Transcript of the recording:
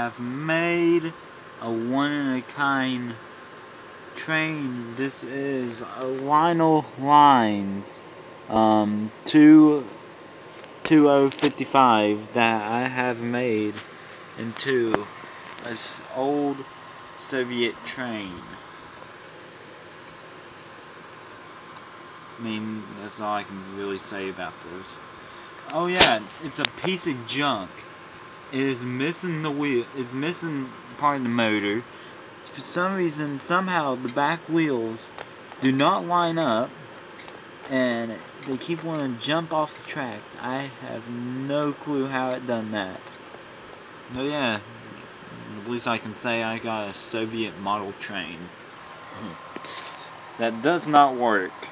have made a one-of-a-kind train. This is a Lionel Lines 2055 that I have made into this old Soviet train. I mean, that's all I can really say about this. Oh yeah, it's a piece of junk. It is missing the wheel. It's missing part of the motor. For some reason, somehow the back wheels do not line up, and they keep wanting to jump off the tracks. I have no clue how it done that. Oh yeah, at least I can say I got a Soviet model train. That does not work.